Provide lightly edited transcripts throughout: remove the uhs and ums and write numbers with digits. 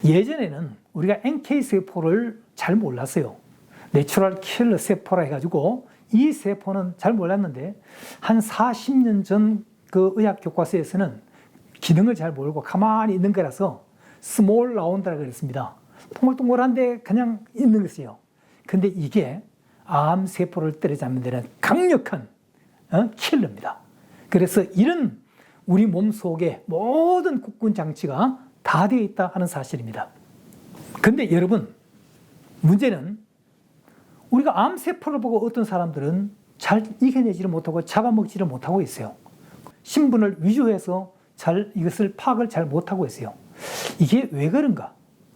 예전에는 우리가 NK세포를 잘 몰랐어요. 내추럴 킬러 세포라 해가지고 이 세포는 잘 몰랐는데 한 40년 전 그 의학 교과서에서는 기능을 잘 모르고 가만히 있는 거라서 스몰 라운드라고 그랬습니다. 동글동글한데 그냥 있는 것이에요. 근데 이게 암세포를 때려잡는 데는 강력한 킬러입니다. 그래서 이런 우리 몸 속에 모든 국군 장치가 다 되어 있다 하는 사실입니다. 근데 여러분, 문제는 우리가 암세포를 보고 어떤 사람들은 잘 이겨내지를 못하고 잡아먹지를 못하고 있어요. 신분을 위조해서 이것을 파악을 잘 못하고 있어요. 이게 왜 그런가?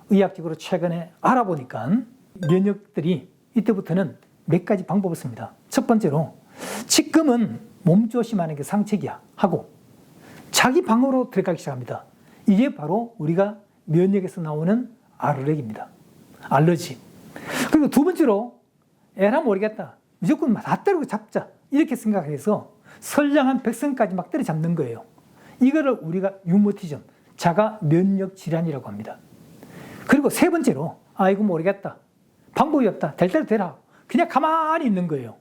의학적으로 최근에 알아보니까 면역들이 이때부터는 몇 가지 방법을 씁니다. 첫 번째로 지금은 몸조심하는 게 상책이야 하고 자기 방으로 들어가기 시작합니다. 이게 바로 우리가 면역에서 나오는 알레르기입니다. 알러지. 그리고 두 번째로 에라 모르겠다. 무조건 다 때리고 잡자. 이렇게 생각해서 선량한 백성까지 막 때려잡는 거예요. 이거를 우리가 유모티즘, 자가 면역 질환이라고 합니다. 그리고 세 번째로 아이고 모르겠다. 방법이 없다. 될 대로 되라. 그냥 가만히 있는 거예요.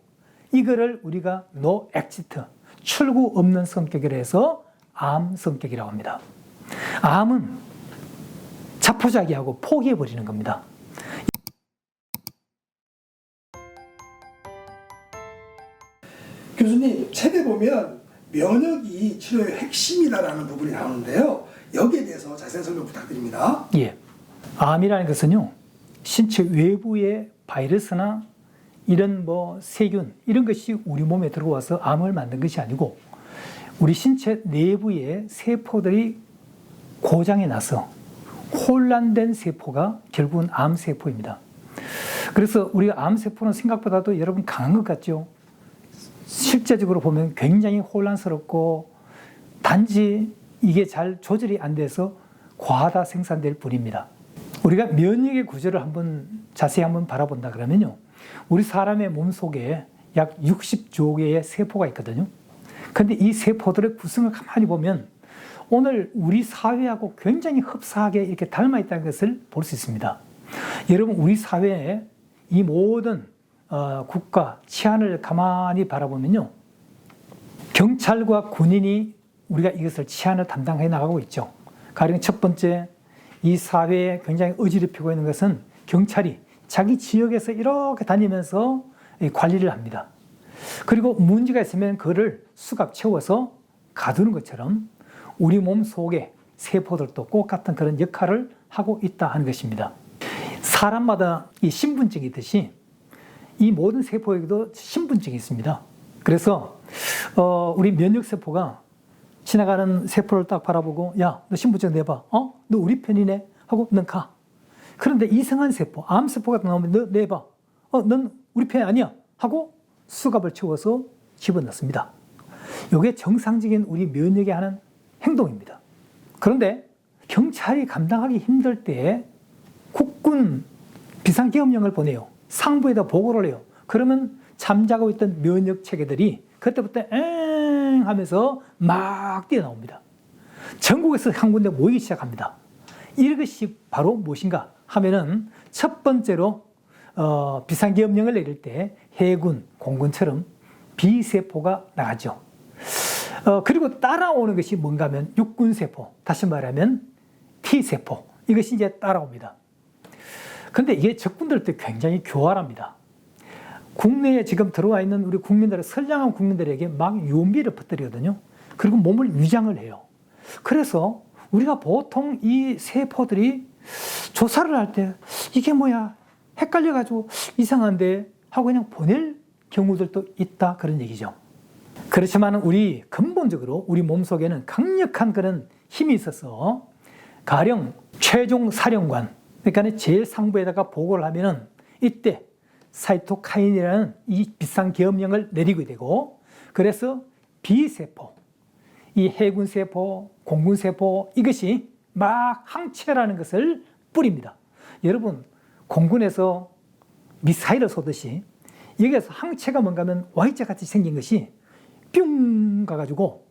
이거를 우리가 노 엑시트, 출구 없는 성격이라 해서 암 성격이라고 합니다. 암은 자포자기하고 포기해버리는 겁니다. 교수님, 책에 보면 면역이 치료의 핵심이다라는 부분이 나오는데요. 여기에 대해서 자세한 설명 부탁드립니다. 예. 암이라는 것은요, 신체 외부의 바이러스나 이런 세균, 이런 것이 우리 몸에 들어와서 암을 만든 것이 아니고, 우리 신체 내부의 세포들이 고장이 나서 혼란된 세포가 결국은 암세포입니다. 그래서 우리가 암세포는 생각보다도 여러분 강한 것 같죠? 실제적으로 보면 굉장히 혼란스럽고 단지 이게 잘 조절이 안 돼서 과다 생산될 뿐입니다. 우리가 면역의 구조를 자세히 한번 바라본다 그러면요. 우리 사람의 몸속에 약 60조 개의 세포가 있거든요. 근데 이 세포들의 구성을 가만히 보면 오늘 우리 사회하고 굉장히 흡사하게 이렇게 닮아 있다는 것을 볼 수 있습니다. 여러분, 우리 사회에 이 모든 국가 치안을 가만히 바라보면요. 경찰과 군인이 우리가 이것을 치안을 담당해 나가고 있죠. 가령 첫 번째, 이 사회에 굉장히 어지럽히고 있는 것은 경찰이 자기 지역에서 이렇게 다니면서 관리를 합니다. 그리고 문제가 있으면 그거를 수갑 채워서 가두는 것처럼 우리 몸 속에 세포들도 꼭 같은 그런 역할을 하고 있다 하는 것입니다. 사람마다 이 신분증이 있듯이 이 모든 세포에게도 신분증이 있습니다. 그래서 우리 면역세포가 지나가는 세포를 딱 바라보고 야, 너 신분증 내봐. 너 우리 편이네 하고 넌 가. 그런데 이상한 세포, 암세포가 나오면 너 내봐. 넌 우리 편이 아니야 하고 수갑을 채워서 집어넣습니다. 이게 정상적인 우리 면역이 하는 행동입니다. 그런데 경찰이 감당하기 힘들 때 국군 비상계엄령을 보내요. 상부에다 보고를 해요. 그러면 잠자고 있던 면역 체계들이 그때부터 엥 하면서 막 뛰어나옵니다. 전국에서 한 군데 모이기 시작합니다. 이것이 바로 무엇인가 하면은 첫 번째로 비상계엄령을 내릴 때 해군, 공군처럼 B세포가 나가죠. 그리고 따라오는 것이 뭔가 하면 육군세포, 다시 말하면 T세포, 이것이 이제 따라옵니다. 근데 이게 적군들도 굉장히 교활합니다. 국내에 지금 들어와 있는 우리 국민들의 선량한 국민들에게 막 용기를 퍼뜨리거든요. 그리고 몸을 위장을 해요. 그래서 우리가 보통 이 세포들이 조사를 할 때 이게 뭐야 헷갈려가지고 이상한데 하고 그냥 보낼 경우들도 있다 그런 얘기죠. 그렇지만 우리 근본적으로 우리 몸속에는 강력한 그런 힘이 있어서 가령 최종 사령관, 그러니까 제일 상부에다가 보고를 하면은 이때 사이토카인이라는 이 비상계엄령을 내리게 되고, 그래서 B세포, 이 해군세포, 공군세포 이것이 막 항체라는 것을 뿌립니다. 여러분, 공군에서 미사일을 쏘듯이 여기에서 항체가 뭔가 하면 Y자 같이 생긴 것이 뿅 가가지고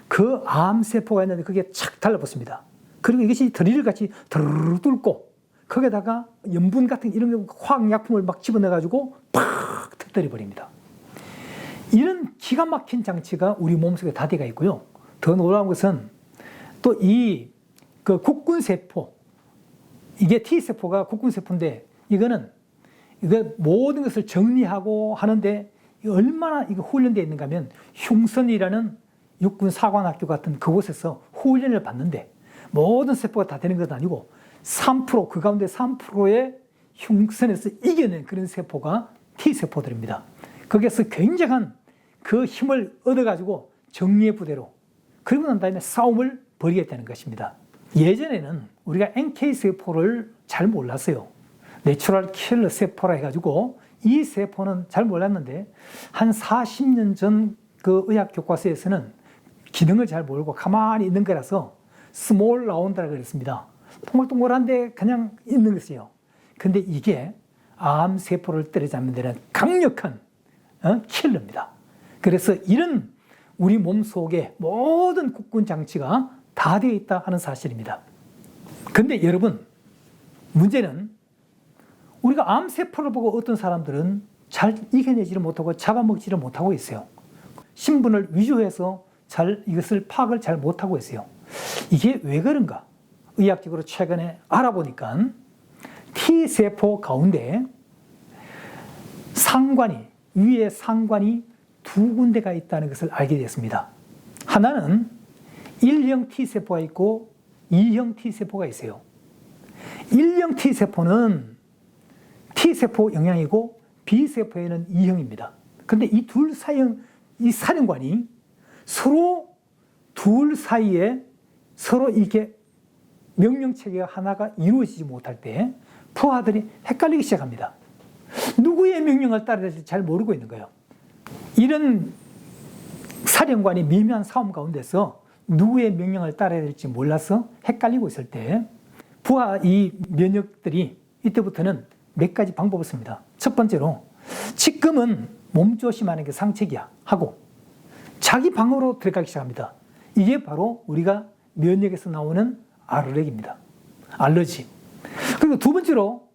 그 암세포가 있는데 그게 착 달라붙습니다. 그리고 이것이 드릴 같이 드르르 뚫고 거기다가 염분 같은 이런 화학약품을 막 집어넣어가지고 팍 터뜨려 버립니다. 이런 기가 막힌 장치가 우리 몸속에 다 되어 있고요. 더 놀라운 것은 또 이 그 국군세포, 이게 T세포가 국군세포인데 이거 모든 것을 정리하고 하는데 얼마나 이거 훈련되어 있는가 하면 흉선이라는 육군 사관학교 같은 그곳에서 훈련을 받는데 모든 세포가 다 되는 건 아니고 3%, 그 가운데 3%의 흉선에서 이겨낸 그런 세포가 T세포들입니다. 거기에서 굉장한 그 힘을 얻어가지고 정리의 부대로 그러고 난 다음에 싸움을 벌이겠다는 것입니다. 예전에는 우리가 NK세포를 잘 몰랐어요. 내추럴 킬러 세포라 해가지고 이 세포는 잘 몰랐는데 한 40년 전 그 의학 교과서에서는 기능을 잘 모르고 가만히 있는 거라서 스몰 라운드라 그랬습니다. 동글동글한데 그냥 있는 것이에요. 근데 이게 암세포를 때려잡는 데는 강력한 킬러입니다. 그래서 이런 우리 몸 속에 모든 국군 장치가 다 되어 있다 하는 사실입니다. 근데 여러분, 문제는 우리가 암세포를 보고 어떤 사람들은 잘 이겨내지를 못하고 잡아먹지를 못하고 있어요. 신분을 위조해서 잘 이것을 파악을 잘 못하고 있어요. 이게 왜 그런가? 의학적으로 최근에 알아보니까 T세포 가운데 위에 상관이 두 군데가 있다는 것을 알게 됐습니다. 하나는 1형 T세포가 있고 2형 T세포가 있어요. 1형 T세포는 T세포 영향이고 B세포에는 2형입니다. 근데 이 둘 이 사령관이 서로 둘 사이에 서로 이게 명령체계가 하나가 이루어지지 못할 때 부하들이 헷갈리기 시작합니다. 누구의 명령을 따라야 될지 잘 모르고 있는 거예요. 이런 사령관이 미묘한 싸움 가운데서 누구의 명령을 따라야 될지 몰라서 헷갈리고 있을 때 부하 이 면역들이 이때부터는 몇 가지 방법을 씁니다. 첫 번째로 지금은 몸조심하는 게 상책이야 하고 자기 방으로 들어가기 시작합니다. 이게 바로 우리가 면역에서 나오는 알레르기입니다. 알러지. 그리고 두 번째로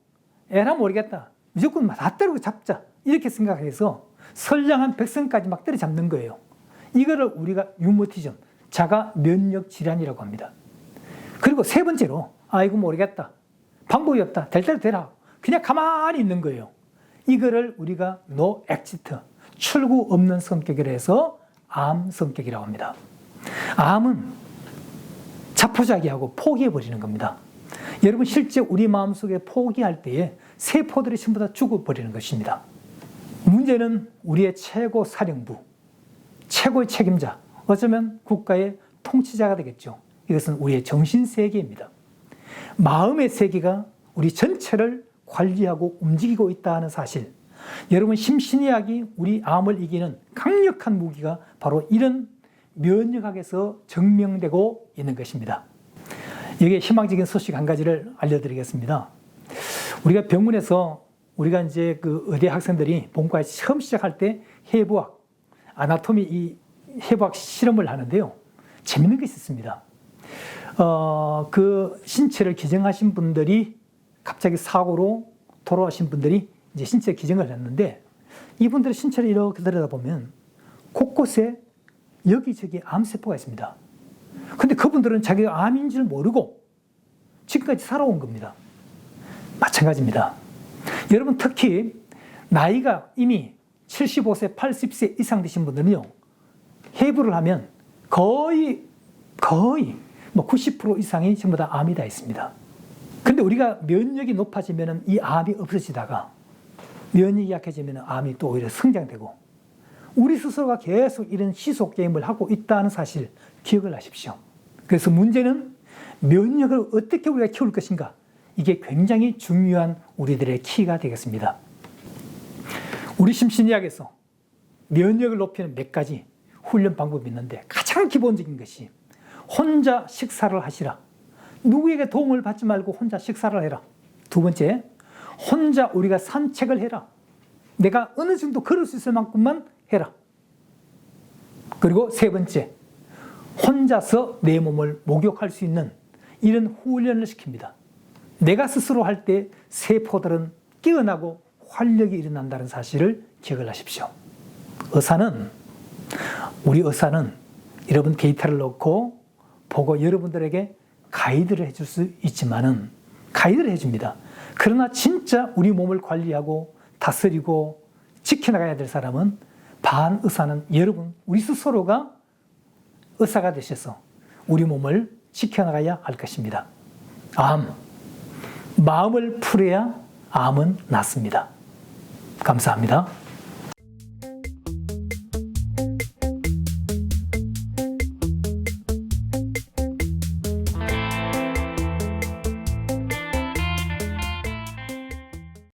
에라 모르겠다. 무조건 다 때리고 잡자. 이렇게 생각해서 선량한 백성까지 막 때려잡는 거예요. 이거를 우리가 류머티즘, 자가 면역 질환이라고 합니다. 그리고 세 번째로 아이고 모르겠다. 방법이 없다. 될 대로 되라. 그냥 가만히 있는 거예요. 이거를 우리가 노 엑시트, 출구 없는 성격이라 해서 암 성격이라고 합니다. 암은 자포자기하고 포기해버리는 겁니다. 여러분 실제 우리 마음속에 포기할 때에 세포들이 전부 다 죽어버리는 것입니다. 문제는 우리의 최고 사령부, 최고의 책임자, 어쩌면 국가의 통치자가 되겠죠. 이것은 우리의 정신세계입니다. 마음의 세계가 우리 전체를 관리하고 움직이고 있다 하는 사실. 여러분 심신의학이 우리 암을 이기는 강력한 무기가 바로 이런 면역학에서 증명되고 있는 것입니다. 여기에 희망적인 소식 한 가지를 알려드리겠습니다. 우리가 병원에서 우리가 이제 그 의대 학생들이 본과에 처음 시작할 때 해부학, 아나토미 이 해부학 실험을 하는데요. 재밌는 것이 있습니다. 그 신체를 기증하신 분들이 갑자기 사고로 돌아가신 분들이 이제 신체 기증을 했는데 이분들의 신체를 이렇게 들여다보면 곳곳에 여기저기 암세포가 있습니다. 근데 그분들은 자기가 암인 줄 모르고 지금까지 살아온 겁니다. 마찬가지입니다. 여러분 특히 나이가 이미 75세, 80세 이상 되신 분들은요. 해부를 하면 거의 뭐 90% 이상이 전부 다 암이 다 있습니다. 근데 우리가 면역이 높아지면 이 암이 없어지다가 면역이 약해지면 암이 또 오히려 성장되고 우리 스스로가 계속 이런 시속 게임을 하고 있다는 사실 기억을 하십시오. 그래서 문제는 면역을 어떻게 우리가 키울 것인가? 이게 굉장히 중요한 우리들의 키가 되겠습니다. 우리 심신의학에서 면역을 높이는 몇 가지 훈련 방법이 있는데 가장 기본적인 것이 혼자 식사를 하시라. 누구에게 도움을 받지 말고 혼자 식사를 해라. 두 번째, 혼자 우리가 산책을 해라. 내가 어느 정도 걸을 수 있을 만큼만 해라. 그리고 세 번째, 혼자서 내 몸을 목욕할 수 있는 이런 훈련을 시킵니다. 내가 스스로 할 때 세포들은 깨어나고 활력이 일어난다는 사실을 기억을 하십시오. 우리 의사는 여러분 데이터를 넣고 보고 여러분들에게 가이드를 해줄 수 있지만은 가이드를 해줍니다. 그러나 진짜 우리 몸을 관리하고 다스리고 지켜나가야 될 사람은 반의사는 여러분, 우리 스스로가 의사가 되셔서 우리 몸을 지켜나가야 할 것입니다. 마음을 풀어야 암은 낫습니다. 감사합니다.